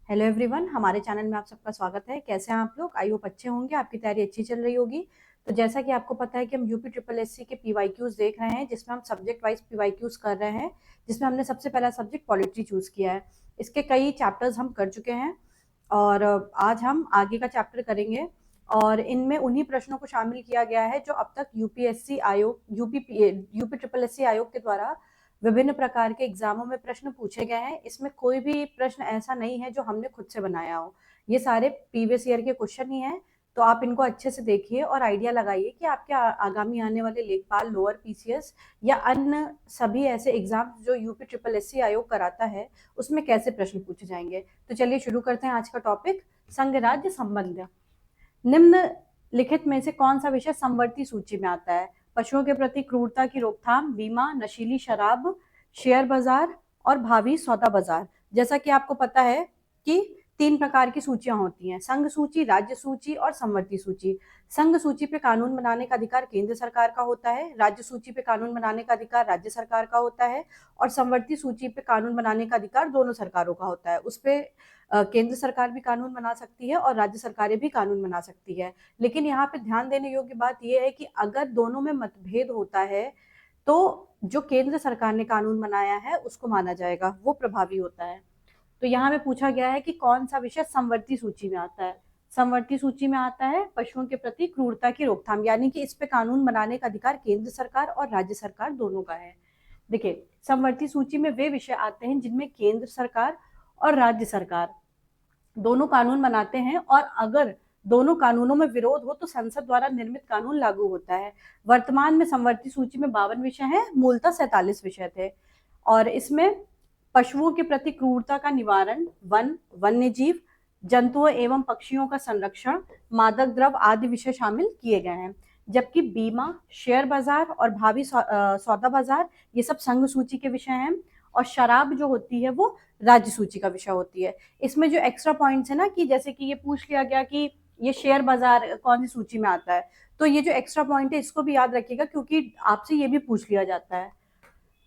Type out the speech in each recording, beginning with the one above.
Hello everyone, हमारे channel में आप सबका स्वागत है। कैसे हैं आप लोग? आई होप अच्छे होंगे, आपकी तैयारी अच्छी चल रही होगी। तो जैसा कि आपको पता है कि हम यूपी ट्रिपल एससी के पीवाईक्यूज देख रहे हैं, जिसमें हम सब्जेक्ट वाइज पीवाईक्यूज कर रहे हैं, जिसमें हमने सबसे पहला सब्जेक्ट पॉलिट्री चूज किया है। इसके कई चैप्टर्स हम कर चुके हैं और आज हम आगे का चैप्टर करेंगे। और इनमें उन्हीं प्रश्नों को शामिल किया गया है जो अब तक यूपीएससी आयोग यूपी ट्रिपल एससी आयोग के द्वारा विभिन्न प्रकार के एग्जामों में प्रश्न पूछे गए हैं। इसमें कोई भी प्रश्न ऐसा नहीं है जो हमने खुद से बनाया हो, ये सारे प्रीवियस ईयर के क्वेश्चन ही हैं। तो आप इनको अच्छे से देखिए और आइडिया लगाइए कि आपके आगामी आने वाले लेखपाल, लोअर पीसीएस या अन्य सभी ऐसे एग्जाम जो यूपी ट्रिपल एससी आयोग कराता है उसमें कैसे प्रश्न पूछे जाएंगे। तो चलिए शुरू करते हैं आज का टॉपिक, संघ राज्य संबंध। निम्नलिखित में से कौन सा विषय समवर्ती सूची में आता है? पशुओं के प्रति क्रूरता की रोकथाम, बीमा, नशीली शराब, शेयर बाजार और भावी सौदा बाजार। जैसा कि आपको पता है कि 3 प्रकार की सूचियां होती हैं, संघ सूची, राज्य सूची और समवर्ती सूची। संघ सूची पे कानून बनाने का अधिकार केंद्र सरकार का होता है, राज्य सूची पे कानून बनाने का अधिकार राज्य सरकार का होता है और समवर्ती सूची पे कानून बनाने का अधिकार दोनों सरकारों का होता है। उस पे केंद्र सरकार भी कानून बना सकती है और राज्य सरकारें भी कानून बना सकती है। लेकिन यहाँ पे ध्यान देने योग्य बात यह है कि अगर दोनों में मतभेद होता है तो जो केंद्र सरकार ने कानून बनाया है उसको माना जाएगा, वो प्रभावी होता है। तो यहाँ में पूछा गया है कि कौन सा विषय समवर्ती सूची में आता है। समवर्ती सूची में आता है पशुओं के प्रति क्रूरता की रोकथाम, यानी कि इस पे कानून बनाने का अधिकार केंद्र सरकार और राज्य सरकार दोनों का है। देखिए, समवर्ती सूची में वे विषय आते हैं जिनमें केंद्र सरकार और राज्य सरकार दोनों कानून बनाते हैं और अगर दोनों कानूनों में विरोध हो तो संसद द्वारा निर्मित कानून लागू होता है। वर्तमान में समवर्ती सूची में 52 विषय हैं, मूलतः 47 विषय थे। और इसमें पशुओं के प्रति क्रूरता का निवारण, वन, वन्य जीव, जंतुओं एवं पक्षियों का संरक्षण, मादक द्रव्य आदि विषय शामिल किए गए हैं। जबकि बीमा, शेयर बाजार और भावी सौदा बाजार ये सब संघ सूची के विषय हैं और शराब जो होती है वो राज्य सूची का विषय होती है। इसमें जो एक्स्ट्रा पॉइंट्स है ना, कि जैसे कि ये पूछ लिया गया कि ये शेयर बाजार कौन सी सूची में आता है, तो ये जो एक्स्ट्रा पॉइंट है इसको भी याद रखिएगा क्योंकि आपसे ये भी पूछ लिया जाता है।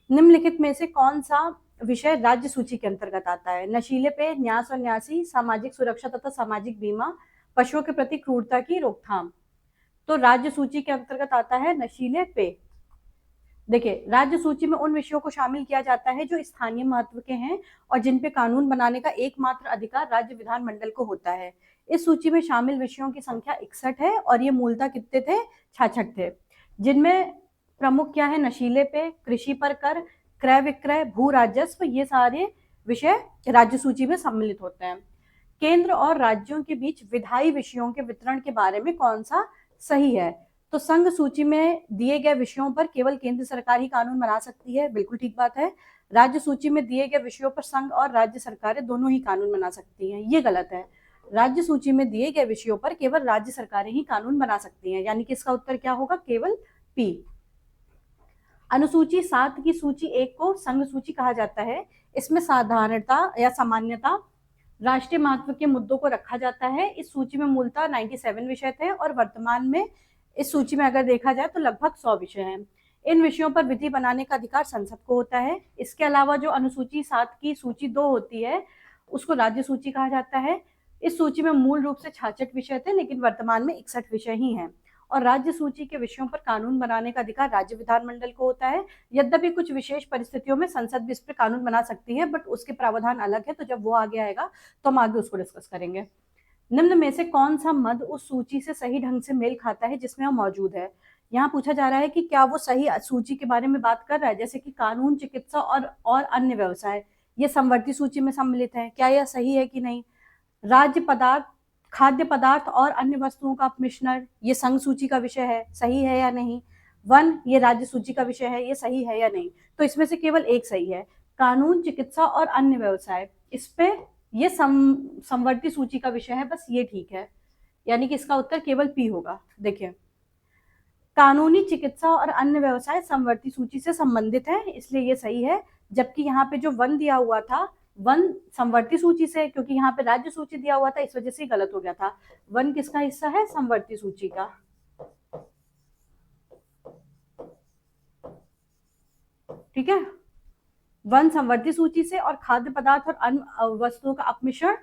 निम्नलिखित में से कौन सा विषय राज्य सूची के अंतर्गत आता है? नशीले पेय, न्यास और न्यासी, सामाजिक सुरक्षा तथा सामाजिक बीमा, पशुओं के प्रति क्रूरता की रोकथाम। तो राज्य सूची के अंतर्गत आता है नशीले पेय। देखिए, राज्य सूची में उन विषयों को शामिल किया जाता है जो स्थानीय महत्व के हैं और जिन पे कानून बनाने का एकमात्र अधिकार राज्य विधानमंडल को होता है। इस सूची में शामिल विषयों की संख्या 61 है और ये मूलतः कितने थे? 66 थे, जिनमें प्रमुख क्या है? नशीले पे, कृषि पर कर, क्रय विक्रय, भू राजस्व, ये सारे विषय राज्य सूची में सम्मिलित होते हैं। केंद्र और राज्यों के बीच विधायी विषयों के वितरण के बारे में कौन सा सही है? तो संघ सूची में दिए गए विषयों पर केवल केंद्र सरकार ही कानून बना सकती है, बिल्कुल ठीक बात है। राज्य सूची में दिए गए विषयों पर संघ और राज्य सरकारें दोनों ही कानून बना सकती हैं, ये गलत है। राज्य सूची में दिए गए विषयों पर केवल राज्य सरकारें ही कानून बना सकती हैं, यानी कि इसका उत्तर क्या होगा? केवल पी। अनुसूची 7 की सूची 1 को संघ सूची कहा जाता है। इसमें साधारणता या सामान्यता, राष्ट्रीय महत्व के मुद्दों को रखा जाता है। इस सूची में मूलतः 97 विषय थे और वर्तमान में इस सूची में अगर देखा जाए तो लगभग 100 विषय हैं। इन विषयों पर विधि बनाने का अधिकार संसद को होता है। इसके अलावा जो अनुसूची 7 की सूची 2 होती है उसको राज्य सूची कहा जाता है। इस सूची में मूल रूप से 66 विषय थे, लेकिन वर्तमान में 61 विषय ही हैं। और राज्य सूची के विषयों पर कानून बनाने का अधिकार राज्य विधानमंडल को होता है। यद्यपि कुछ विशेष परिस्थितियों में संसद भी इस पर कानून बना सकती है, बट उसके प्रावधान अलग है, तो जब वो आगे आएगा तो हम आगे उसको डिस्कस करेंगे। निम्न में से कौन सा मद उस सूची से सही ढंग से मेल खाता है जिसमें वह मौजूद है? यहाँ पूछा जा रहा है कि क्या वो सही सूची के बारे में बात कर रहा है, जैसे कि कानून, चिकित्सा और अन्य व्यवसाय, ये समवर्ती सूची में सम्मिलित है, क्या यह सही है कि नहीं? राज्य पदार्थ, खाद्य पदार्थ और अन्य वस्तुओं का अपमिश्रण, ये संघ सूची का विषय है, सही है या नहीं? वन, ये राज्य सूची का विषय है, ये सही है या नहीं? तो इसमें से केवल एक सही है। कानून, चिकित्सा और अन्य व्यवसाय, इस पे ये समवर्ती सूची का विषय है, बस ये ठीक है, यानी कि इसका उत्तर केवल पी होगा। देखिए, कानूनी, चिकित्सा और अन्य व्यवसाय समवर्ती सूची से संबंधित है, इसलिए ये सही है। जबकि यहाँ पे जो वन दिया हुआ था, वन समवर्ती सूची से, क्योंकि यहाँ पे राज्य सूची दिया हुआ था, इस वजह से गलत हो गया था। वन किसका हिस्सा है? समवर्ती सूची का। ठीक है, वन समवर्ती सूची से और खाद्य पदार्थ और अन्य वस्तुओं का अपमिश्रण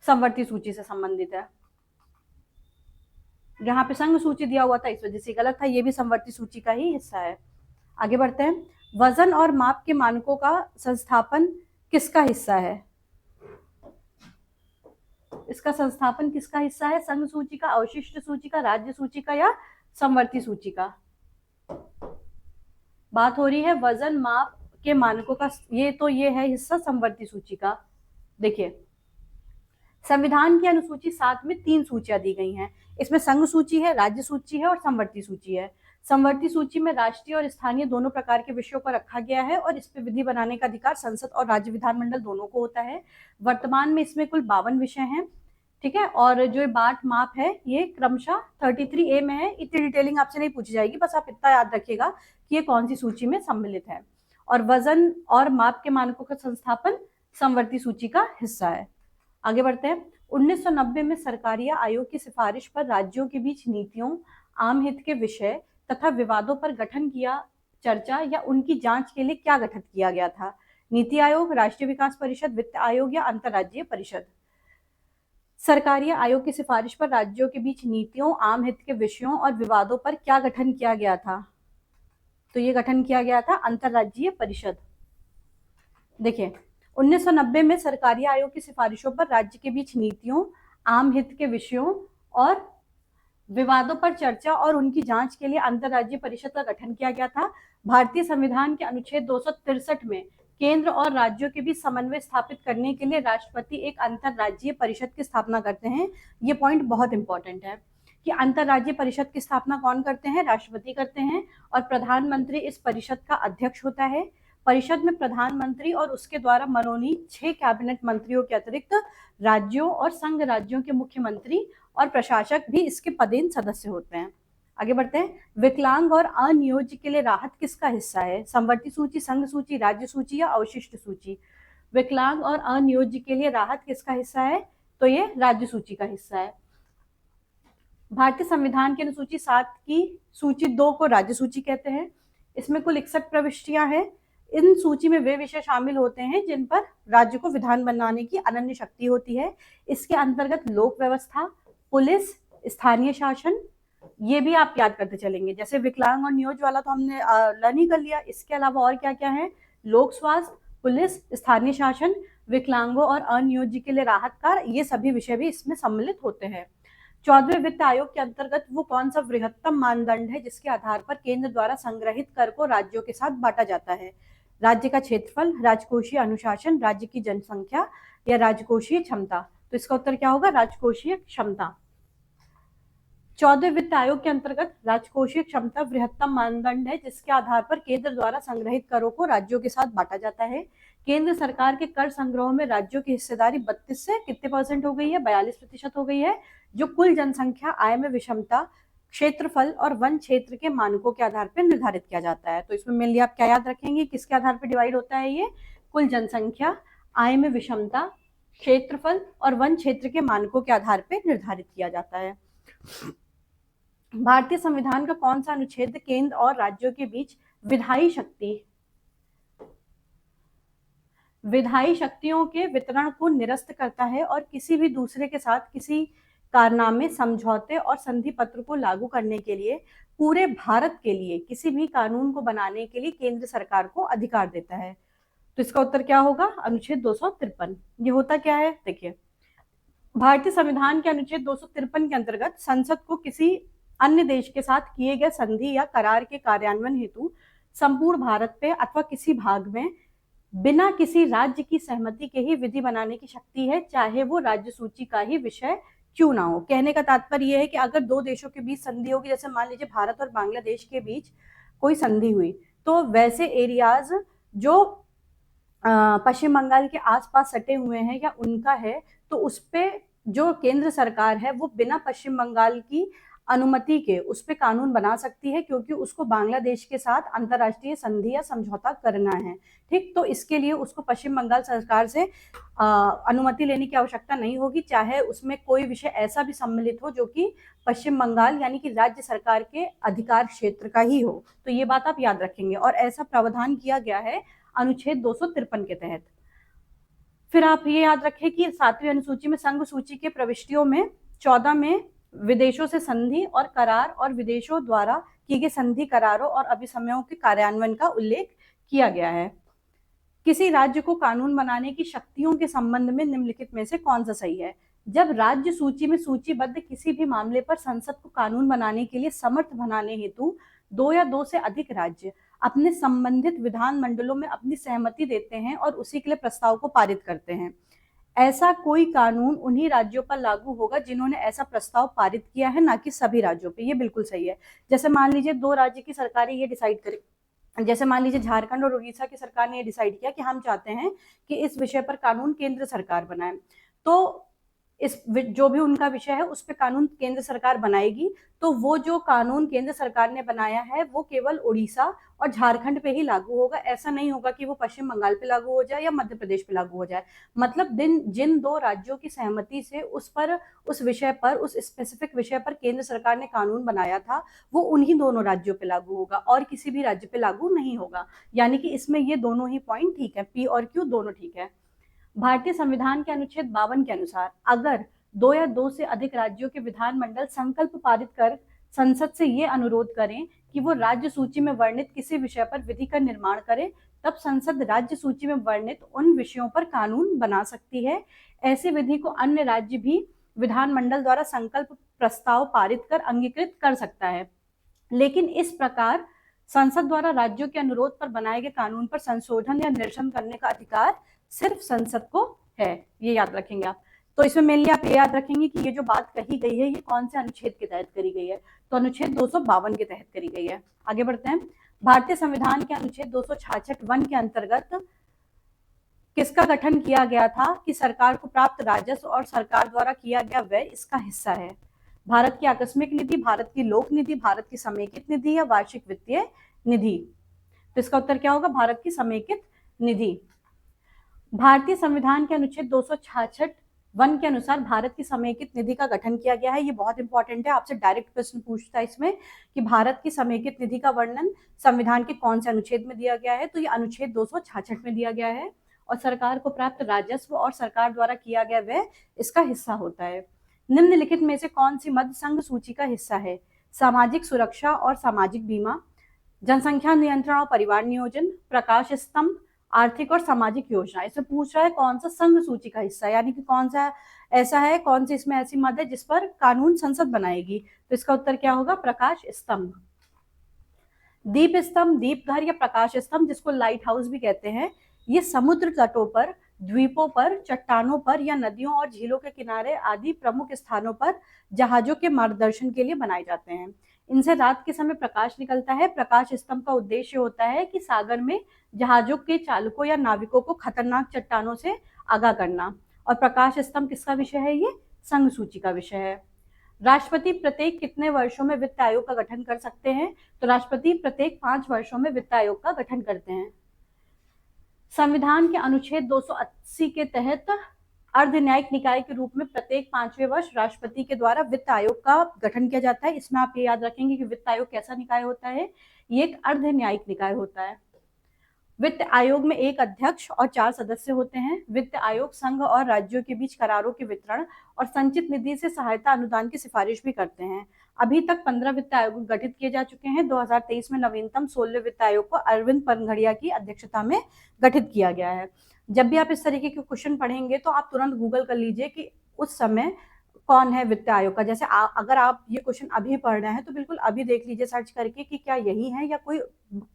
समवर्ती सूची से संबंधित है। यहाँ पे संघ सूची दिया हुआ था इस वजह से गलत था, ये भी समवर्ती सूची का ही हिस्सा है। आगे बढ़ते हैं। वजन और माप के मानकों का संस्थापन किसका हिस्सा है? इसका संस्थापन किसका हिस्सा है? संघ सूची का, अवशिष्ट सूची का, राज्य सूची का या समवर्ती सूची का? बात हो रही है वजन माप के मानकों का, ये है हिस्सा समवर्ती सूची का। देखिए, संविधान की अनुसूची 7 में 3 सूचियां दी गई हैं। इसमें संघ सूची है, राज्य सूची है और समवर्ती सूची है। समवर्ती सूची में राष्ट्रीय और स्थानीय दोनों प्रकार के विषयों को रखा गया है और इस पर विधि बनाने का अधिकार संसद और राज्य विधानमंडल दोनों को होता है। वर्तमान में इसमें कुल 52 विषय हैं, ठीक है। और जो बाट माप है ये क्रमशः 33A में है। इतनी डिटेलिंग आपसे नहीं पूछी जाएगी, बस आप इतना याद रखिएगा कि ये कौन सी सूची में सम्मिलित है। और वजन और माप के मानकों का संस्थापन समवर्ती सूची का हिस्सा है। आगे बढ़ते हैं। 1990 में सरकारिया आयोग की सिफारिश पर राज्यों के बीच नीतियों, आम हित के विषय तथा विवादों पर गठन किया, चर्चा या उनकी जांच के लिए क्या गठित किया गया था? नीति आयोग, राष्ट्रीय विकास परिषद, वित्त आयोग या अंतर्राज्यीय परिषद? सरकारिया आयोग की सिफारिश पर राज्यों के बीच नीतियों, आम हित के विषयों और विवादों पर क्या गठन किया गया था? तो ये गठन किया गया था अंतर्राज्यीय परिषद। देखिए, 1990 में सरकारिया आयोग की सिफारिशों पर राज्य के बीच नीतियों, आम हित के विषयों और विवादों पर चर्चा और उनकी जांच के लिए अंतर्राज्यीय परिषद का गठन किया गया था। भारतीय संविधान के अनुच्छेद 263 में केंद्र और राज्यों के बीच समन्वय स्थापित करने के लिए राष्ट्रपति एक अंतर्राज्यीय परिषद की स्थापना करते हैं। ये पॉइंट बहुत इंपॉर्टेंट है कि अंतर्राज्यीय परिषद की स्थापना कौन करते हैं? राष्ट्रपति करते हैं और प्रधानमंत्री इस परिषद का अध्यक्ष होता है। परिषद में प्रधानमंत्री और उसके द्वारा मनोनीत 6 कैबिनेट मंत्रियों के अतिरिक्त राज्यों और संघ राज्यों के मुख्यमंत्री और प्रशासक भी इसके पदेन सदस्य होते हैं। आगे बढ़ते हैं। विकलांग और अनियोज्य के लिए राहत किसका हिस्सा है? समवर्ती सूची, संघ सूची, राज्य सूची या अवशिष्ट सूची? विकलांग और अनियोज्य के लिए राहत किसका हिस्सा है? तो ये राज्य सूची का हिस्सा है। भारतीय संविधान की अनुसूची 7 की सूची 2 को राज्य सूची कहते हैं। इसमें कुल 61 प्रविष्टियां हैं। इन सूची में वे विषय शामिल होते हैं जिन पर राज्य को विधान बनाने की अनन्य शक्ति होती है। इसके अंतर्गत लोक व्यवस्था, पुलिस, स्थानीय शासन, ये भी आप याद करते चलेंगे। जैसे विकलांग और नियोज वाला तो हमने लर्न ही कर लिया। इसके अलावा और क्या क्या है? लोक स्वास्थ्य, पुलिस, स्थानीय शासन, विकलांगों और अनियोज्य के लिए राहत कार्य, ये सभी विषय भी इसमें सम्मिलित होते हैं। 14वें वित्त आयोग के अंतर्गत वो कौन सा वृहत्तम मानदंड है जिसके आधार पर केंद्र द्वारा संग्रहित कर को राज्यों के साथ बांटा जाता है? राज्य का क्षेत्रफल, राजकोषीय अनुशासन, राज्य की जनसंख्या या राजकोषीय क्षमता? तो इसका उत्तर क्या होगा? राजकोषीय क्षमता। 14वें वित्त आयोग के अंतर्गत राजकोषीय क्षमता वृहत्तम मानदंड है जिसके आधार पर केंद्र द्वारा संग्रहित करों को राज्यों के साथ बांटा जाता है। केंद्र सरकार के कर संग्रह में राज्यों की हिस्सेदारी 32 से कितने % हो गई है? 42% हो गई है, जो कुल जनसंख्या, आय में विषमता, क्षेत्रफल और वन क्षेत्र के मानकों के आधार पर निर्धारित किया जाता है। तो इसमें मेनली आप क्या याद रखेंगे? किसके आधार पर डिवाइड होता है ये? कुल जनसंख्या, आय में विषमता, क्षेत्रफल और वन क्षेत्र के मानकों के आधार पर निर्धारित किया जाता है। भारतीय संविधान का कौन सा अनुच्छेद केंद्र और राज्यों के बीच विधायी शक्तियों के वितरण को निरस्त करता है और किसी भी दूसरे के साथ किसी कारनामे, समझौते और संधि पत्र को लागू करने के लिए पूरे भारत के लिए किसी भी कानून को बनाने के लिए केंद्र सरकार को अधिकार देता है? तो इसका उत्तर क्या होगा? अनुच्छेद 253। ये होता क्या है? देखिए, भारतीय संविधान के अनुच्छेद 253 के अंतर्गत संसद को किसी अन्य देश के साथ किए गए संधि या करार के कार्यान्वयन हेतु संपूर्ण भारत पे अथवा किसी भाग में बिना किसी राज्य की सहमति के ही विधि बनाने की शक्ति है, चाहे वो राज्य सूची का ही विषय क्यों ना हो। कहने का तात्पर्य यह है कि अगर दो देशों के बीच संधि होगी, जैसे मान लीजिए भारत और बांग्लादेश के बीच कोई संधि हुई, तो वैसे एरियाज जो पश्चिम बंगाल के आसपास सटे हुए हैं या उनका है, तो उस पे जो केंद्र सरकार है वो बिना पश्चिम बंगाल की अनुमति के उस पे कानून बना सकती है, क्योंकि उसको बांग्लादेश के साथ अंतर्राष्ट्रीय संधि या समझौता करना है। ठीक, तो इसके लिए उसको पश्चिम बंगाल सरकार से अनुमति लेने की आवश्यकता नहीं होगी, चाहे उसमें कोई विषय ऐसा भी सम्मिलित हो जो कि पश्चिम बंगाल यानी कि राज्य सरकार के अधिकार क्षेत्र का ही हो। तो ये बात आप याद रखेंगे और ऐसा प्रावधान किया गया है अनुच्छेद 253 के तहत। फिर आप ये याद रखें कि 7वीं अनुसूची में संघ सूची के प्रविष्टियों में 14 में विदेशों से संधि और करार और विदेशों द्वारा किए गए संधि करारों और अभिसमयों के कार्यान्वयन का उल्लेख किया गया है। किसी राज्य को कानून बनाने की शक्तियों के संबंध में निम्नलिखित में से कौन सा सही है? जब राज्य सूची में सूचीबद्ध किसी भी मामले पर संसद को कानून बनाने के लिए समर्थ बनाने हेतु 2 या 2 से अधिक राज्य अपने संबंधित विधान मंडलों में अपनी सहमति देते हैं और उसी के लिए प्रस्ताव को पारित करते हैं, ऐसा कोई कानून उन्हीं राज्यों पर लागू होगा जिन्होंने ऐसा प्रस्ताव पारित किया है, ना कि सभी राज्यों पे। ये बिल्कुल सही है। जैसे मान लीजिए 2 राज्य की सरकारें ये डिसाइड करें, जैसे मान लीजिए झारखंड और उड़ीसा की सरकार ने ये डिसाइड किया कि हम चाहते हैं कि इस विषय पर कानून केंद्र सरकार बनाए, तो इस जो भी उनका विषय है उस पर कानून केंद्र सरकार बनाएगी। तो वो जो कानून केंद्र सरकार ने बनाया है वो केवल उड़ीसा और झारखंड पे ही लागू होगा। ऐसा नहीं होगा कि वो पश्चिम बंगाल पे लागू हो जाए या मध्य प्रदेश पे लागू हो जाए। मतलब जिन 2 राज्यों की सहमति से उस विषय पर, उस स्पेसिफिक विषय पर केंद्र सरकार ने कानून बनाया था, वो उन्हीं दोनों राज्यों पे लागू होगा और किसी भी राज्य पे लागू नहीं होगा। यानी कि इसमें ये दोनों ही पॉइंट ठीक है, पी और क्यू दोनों ठीक है। भारतीय संविधान के अनुच्छेद 52 के अनुसार अगर 2 या 2 से अधिक राज्यों के विधानमंडल संकल्प पारित कर संसद से ये अनुरोध करें कि वो राज्य सूची में वर्णित किसी विषय पर विधि का निर्माण करे, तब संसद राज्य सूची में वर्णित उन विषयों पर कानून बना सकती है। ऐसी विधि को अन्य राज्य भी विधानमंडल द्वारा संकल्प प्रस्ताव पारित कर अंगीकृत कर सकता है। लेकिन इस प्रकार संसद द्वारा राज्यों के अनुरोध पर बनाए गए कानून पर संशोधन या निरसन करने का अधिकार सिर्फ संसद को है। ये याद रखेंगे आप। तो इसमें मेनली आप ये याद रखेंगे कि ये जो बात कही गई है ये कौन से अनुच्छेद के तहत करी गई है? तो अनुच्छेद 252 के तहत करी गई है। आगे बढ़ते हैं। भारतीय संविधान के अनुच्छेद 266 वन के अंतर्गत किसका गठन किया गया था कि सरकार को प्राप्त राजस्व और सरकार द्वारा किया गया व्यय इसका हिस्सा है? भारत की आकस्मिक निधि, भारत की लोक निधि, भारत की समेकित निधि या वार्षिक वित्तीय निधि? तो इसका उत्तर क्या होगा? भारत की समेकित निधि। भारतीय संविधान के अनुच्छेद 266 वन के अनुसार भारत की समेकित निधि का गठन किया गया है। ये बहुत इंपॉर्टेंट है, आपसे डायरेक्ट प्रश्न पूछता है इसमें कि भारत की समेकित निधि का वर्णन संविधान के कौन से अनुच्छेद में दिया गया है? तो ये अनुच्छेद 266 में दिया गया है। और सरकार को प्राप्त राजस्व और सरकार द्वारा किया गया व्यय इसका हिस्सा होता है। निम्नलिखित में से कौन सी मद संघ सूची का हिस्सा है? सामाजिक सुरक्षा और सामाजिक बीमा, जनसंख्या नियंत्रण और परिवार नियोजन, प्रकाश स्तंभ, आर्थिक और सामाजिक योजना। इसमें पूछ रहा है कौन सा संघ सूची का हिस्सा है, यानी कि कौन सा ऐसा है, कौन सी इसमें ऐसी मद है जिस पर कानून संसद बनाएगी? तो इसका उत्तर क्या होगा? प्रकाश स्तंभ। दीप स्तंभ, दीप घर या प्रकाश स्तंभ, जिसको लाइट हाउस भी कहते हैं, ये समुद्र तटों पर, द्वीपों पर, चट्टानों पर या नदियों और झीलों के किनारे आदि प्रमुख स्थानों पर जहाजों के मार्गदर्शन के लिए बनाए जाते हैं। इनसे रात के समय प्रकाश निकलता है। प्रकाश स्तंभ का उद्देश्य होता है कि सागर में जहाजों के चालकों या नाविकों को खतरनाक चट्टानों से आगाह करना। और प्रकाश स्तंभ किसका विषय है? ये संघ सूची का विषय है। राष्ट्रपति प्रत्येक कितने वर्षों में वित्त आयोग का गठन कर सकते हैं? तो राष्ट्रपति प्रत्येक 5 वर्षों में वित्त आयोग का गठन करते हैं। संविधान के अनुच्छेद 280 के तहत अर्ध न्यायिक निकाय के रूप में प्रत्येक 5वें वर्ष राष्ट्रपति के द्वारा वित्त आयोग का गठन किया जाता है। इसमें आप ये याद रखेंगे कि वित्त आयोग कैसा निकाय होता है? ये एक अर्ध न्यायिक निकाय होता है। वित्त आयोग में 1 अध्यक्ष और 4 सदस्य होते हैं। वित्त आयोग संघ और राज्यों के बीच करारों के वितरण और संचित निधि से सहायता अनुदान की सिफारिश भी करते हैं। अभी तक 15 वित्त आयोग गठित किए जा चुके हैं। 2023 में नवीनतम 16वें वित्त आयोग को अरविंद पनघड़िया की अध्यक्षता में गठित किया गया है। जब भी आप इस तरीके के क्वेश्चन पढ़ेंगे तो आप तुरंत गूगल कर लीजिए कि उस समय कौन है वित्त आयोग का। जैसे अगर आप ये क्वेश्चन अभी पढ़ रहे हैं तो बिल्कुल अभी देख लीजिए सर्च करके कि क्या यही है या कोई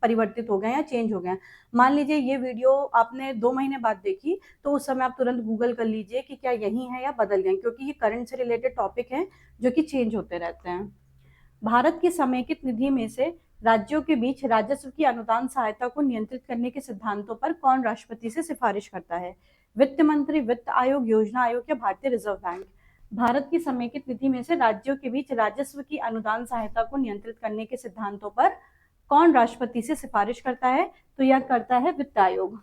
परिवर्तित हो गया या चेंज हो गया। मान लीजिए ये वीडियो आपने 2 महीने बाद देखी तो उस समय आप तुरंत गूगल कर लीजिए कि क्या यही है या बदल गए, क्योंकि ये करंट से रिलेटेड टॉपिक है जो कि चेंज होते रहते हैं। भारत की समेकित निधि में से राज्यों के बीच राजस्व की अनुदान सहायता को नियंत्रित करने के सिद्धांतों पर कौन राष्ट्रपति से सिफारिश करता है? वित्त मंत्री, वित्त आयोग, योजना आयोग या भारतीय रिजर्व बैंक? भारत की समेकित निधि में से राज्यों के बीच राजस्व की अनुदान सहायता को नियंत्रित करने के सिद्धांतों पर कौन राष्ट्रपति से सिफारिश करता है? तो यह करता है वित्त आयोग।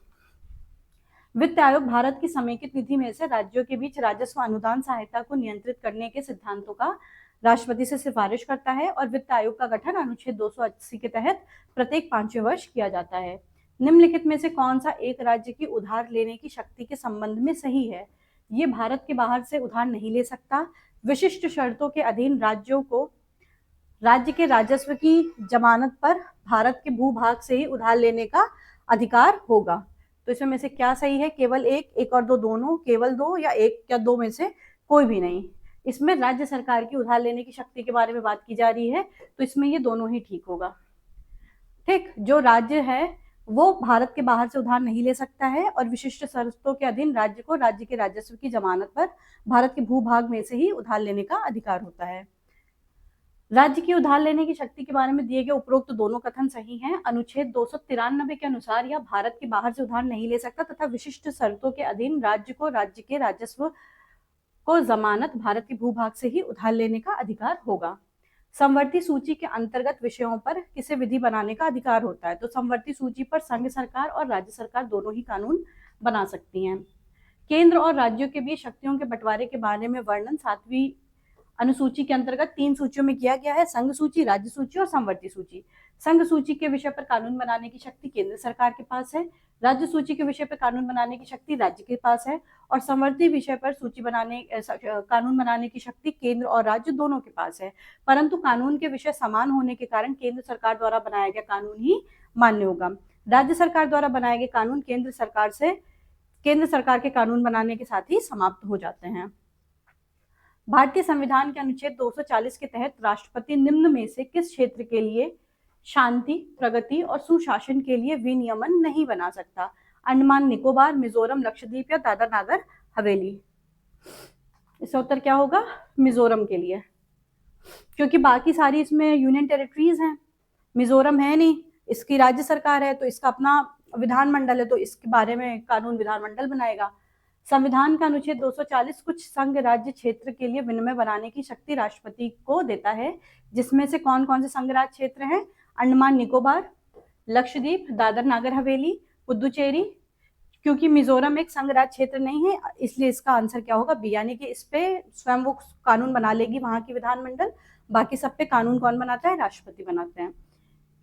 वित्त आयोग भारत की समेकित निधि में से राज्यों के बीच राजस्व अनुदान सहायता को नियंत्रित करने के सिद्धांतों का राष्ट्रपति से सिफारिश करता है। और वित्त आयोग का गठन अनुच्छेद 280 के तहत प्रत्येक 5वें वर्ष किया जाता है। निम्नलिखित में से कौन सा एक राज्य की उधार लेने की शक्ति के संबंध में सही है? ये भारत के बाहर से उधार नहीं ले सकता। विशिष्ट शर्तों के अधीन राज्यों को राज्य के राजस्व की जमानत पर भारत के भूभाग से ही उधार लेने का अधिकार होगा। तो इसमें से क्या सही है? केवल एक और दो दोनों, केवल दो, या एक या दो में से कोई भी नहीं। इसमें राज्य सरकार की उधार लेने की शक्ति के बारे में बात की जा रही है, तो इसमें ये दोनों ही ठीक होगा। ठीक, जो राज्य है वो भारत के बाहर से उधार नहीं ले सकता है और विशिष्ट शर्तों के अधीन राज्य को राज्य के राजस्व की जमानत पर भारत के भूभाग में से ही उधार लेने का अधिकार होता है। राज्य की उधार लेने की शक्ति के बारे में दिए गए उपरोक्त दोनों कथन सही हैं। अनुच्छेद 293 के अनुसार यह भारत के बाहर से उधार नहीं ले सकता तथा विशिष्ट शर्तों के अधीन राज्य को राज्य के राजस्व को जमानत भारत के भूभाग से ही उधार लेने का अधिकार होगा। समवर्ती सूची के अंतर्गत विषयों पर किसे विधि बनाने का अधिकार होता है? तो समवर्ती सूची पर संघ सरकार और राज्य सरकार दोनों ही कानून बना सकती हैं। केंद्र और राज्यों के बीच शक्तियों के बंटवारे के बारे में वर्णन 7वीं अनुसूची के अंतर्गत 3 सूचियों में किया गया है: संघ सूची, राज्य सूची और समवर्ती सूची। संघ सूची के विषय पर कानून बनाने की शक्ति केंद्र सरकार के पास है, राज्य सूची के विषय पर कानून बनाने की शक्ति राज्य के पास है, और समवर्ती विषय पर कानून बनाने की शक्ति केंद्र और राज्य दोनों के पास है। परंतु कानून के विषय समान होने के कारण केंद्र सरकार द्वारा बनाया गया कानून ही मान्य होगा। राज्य सरकार द्वारा बनाए गए कानून केंद्र सरकार के कानून बनाने के साथ ही समाप्त हो जाते हैं। भारतीय संविधान के अनुच्छेद 240 के तहत राष्ट्रपति निम्न में से किस क्षेत्र के लिए शांति, प्रगति और सुशासन के लिए विनियमन नहीं बना सकता? अंडमान निकोबार, मिजोरम, लक्षद्वीप या दादरा नगर हवेली। इसका उत्तर क्या होगा? मिजोरम के लिए, क्योंकि बाकी सारी इसमें यूनियन टेरिटरीज हैं। मिजोरम है नहीं, इसकी राज्य सरकार है, तो इसका अपना विधानमंडल है, तो इसके बारे में कानून विधानमंडल बनाएगा। संविधान का अनुच्छेद 240 कुछ संघ राज्य क्षेत्र के लिए विनिमय बनाने की शक्ति राष्ट्रपति को देता है, जिसमें से कौन कौन से संघ राज्य क्षेत्र हैं? अंडमान निकोबार, लक्षद्वीप, दादर नागर हवेली, पुदुचेरी। क्योंकि मिजोरम एक संघ राज्य क्षेत्र नहीं है, इसलिए इसका आंसर क्या होगा? बी, यानी कि इस पे स्वयं वो कानून बना लेगी वहां की विधानमंडल, बाकी सब पे कानून कौन बनाता है? राष्ट्रपति बनाते हैं।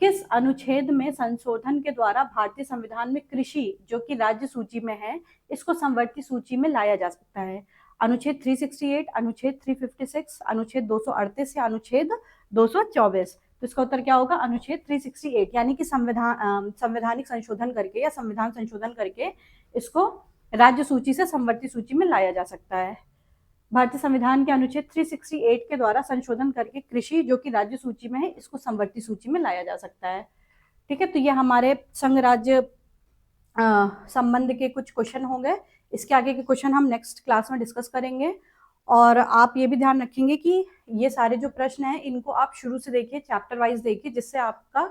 किस अनुच्छेद में संशोधन के द्वारा भारतीय संविधान में कृषि, जो कि राज्य सूची में है, इसको समवर्ती सूची में लाया जा सकता है? अनुच्छेद 368, अनुच्छेद 356, अनुच्छेद 238 या अनुच्छेद 224। तो इसका उत्तर क्या होगा? अनुच्छेद 368, यानी कि संवैधानिक संशोधन करके या संविधान संशोधन करके इसको राज्य सूची से समवर्ती सूची में लाया जा सकता है। भारतीय संविधान के अनुच्छेद 368 के द्वारा संशोधन करके कृषि, जो कि राज्य सूची में है, इसको समवर्ती सूची में लाया जा सकता है। ठीक है, तो ये हमारे संघ राज्य संबंध के कुछ क्वेश्चन हो गए। इसके आगे के क्वेश्चन हम नेक्स्ट क्लास में डिस्कस करेंगे। और आप ये भी ध्यान रखेंगे कि ये सारे जो प्रश्न हैं इनको आप शुरू से देखिए, चैप्टर वाइज देखिए, जिससे आपका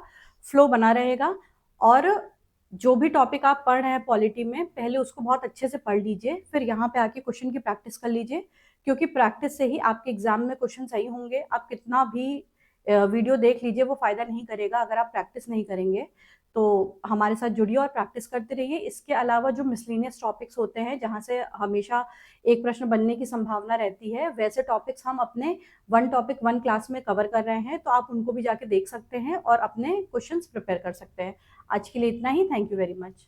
फ्लो बना रहेगा। और जो भी टॉपिक आप पढ़ रहे हैं पॉलिटी में, पहले उसको बहुत अच्छे से पढ़ लीजिए, फिर यहाँ पे आके क्वेश्चन की प्रैक्टिस कर लीजिए, क्योंकि प्रैक्टिस से ही आपके एग्जाम में क्वेश्चन सही होंगे। आप कितना भी वीडियो देख लीजिए, वो फायदा नहीं करेगा अगर आप प्रैक्टिस नहीं करेंगे। तो हमारे साथ जुड़िए और प्रैक्टिस करते रहिए। इसके अलावा जो मिसलिनियस टॉपिक्स होते हैं, जहाँ से हमेशा एक प्रश्न बनने की संभावना रहती है, वैसे टॉपिक्स हम अपने वन टॉपिक वन क्लास में कवर कर रहे हैं, तो आप उनको भी जाके देख सकते हैं और अपने क्वेश्चंस प्रिपेयर कर सकते हैं। आज के लिए इतना ही। Thank you very much.